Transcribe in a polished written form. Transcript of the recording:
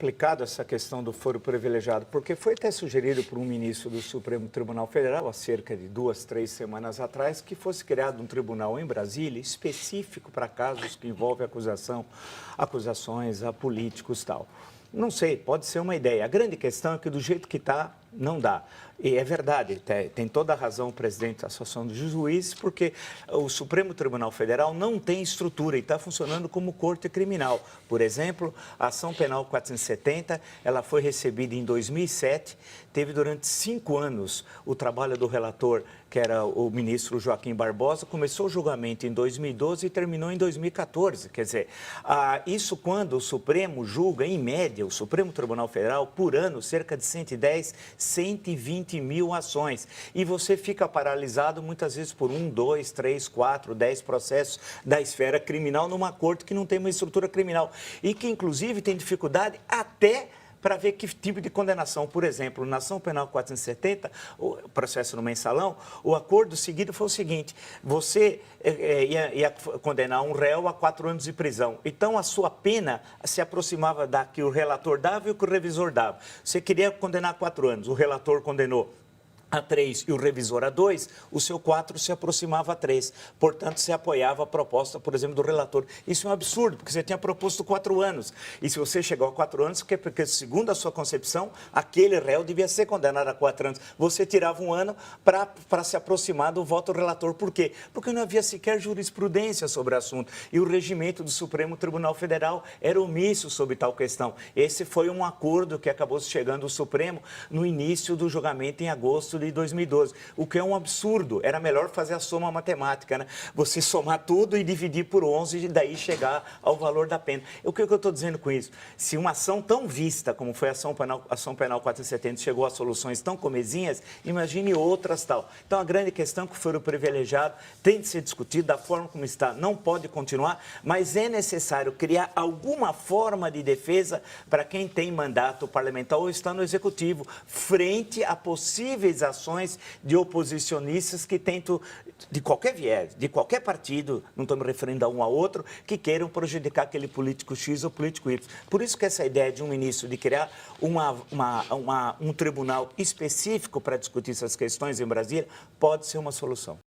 complicado essa questão do foro privilegiado, porque foi até sugerido por um ministro do Supremo Tribunal Federal, há cerca de 2, 3 semanas atrás, que fosse criado um tribunal em Brasília específico para casos que envolvem acusações a políticos e tal. Não sei, pode ser uma ideia. A grande questão é que do jeito que está, não dá. E é verdade, tem toda a razão o presidente da Associação dos Juízes, porque o Supremo Tribunal Federal não tem estrutura e está funcionando como corte criminal. Por exemplo, a ação penal 470, ela foi recebida em 2007, teve durante 5 anos o trabalho do relator, que era o ministro Joaquim Barbosa, começou o julgamento em 2012 e terminou em 2014. Quer dizer, isso quando o Supremo julga, em média, o Supremo Tribunal Federal, por ano, cerca de 110, 120 mil ações. E você fica paralisado muitas vezes por 1, 2, 3, 4, 10 processos da esfera criminal numa corte que não tem uma estrutura criminal e que, inclusive, tem dificuldade até para ver que tipo de condenação. Por exemplo, na ação penal 470, o processo no mensalão, o acordo seguido foi o seguinte: você ia condenar um réu a 4 anos de prisão. Então, a sua pena se aproximava da que o relator dava e o que o revisor dava. Você queria condenar a 4 anos, o relator condenou a 3 e o revisor a 2, o seu 4 se aproximava a 3. Portanto, você apoiava a proposta, por exemplo, do relator. Isso é um absurdo, porque você tinha proposto 4 anos. E se você chegou a 4 anos, porque segundo a sua concepção, aquele réu devia ser condenado a 4 anos. Você tirava 1 ano para se aproximar do voto do relator. Por quê? Porque não havia sequer jurisprudência sobre o assunto. E o regimento do Supremo Tribunal Federal era omisso sobre tal questão. Esse foi um acordo que acabou chegando ao Supremo no início do julgamento em agosto de 2012, o que é um absurdo. Era melhor fazer a soma matemática, né? Você somar tudo e dividir por 11 e daí chegar ao valor da pena. O que eu estou dizendo com isso? Se uma ação tão vista como foi a ação penal 470 chegou a soluções tão comezinhas, imagine outras tal. Então, a grande questão é que o foro privilegiado tem de ser discutido da forma como está. Não pode continuar, mas é necessário criar alguma forma de defesa para quem tem mandato parlamentar ou está no executivo, frente a possíveis ações de oposicionistas que tentam, de qualquer viés, de qualquer partido, não estou me referindo a um a outro, que queiram prejudicar aquele político X ou político Y. Por isso que essa ideia de um ministro de criar um tribunal específico para discutir essas questões em Brasília pode ser uma solução.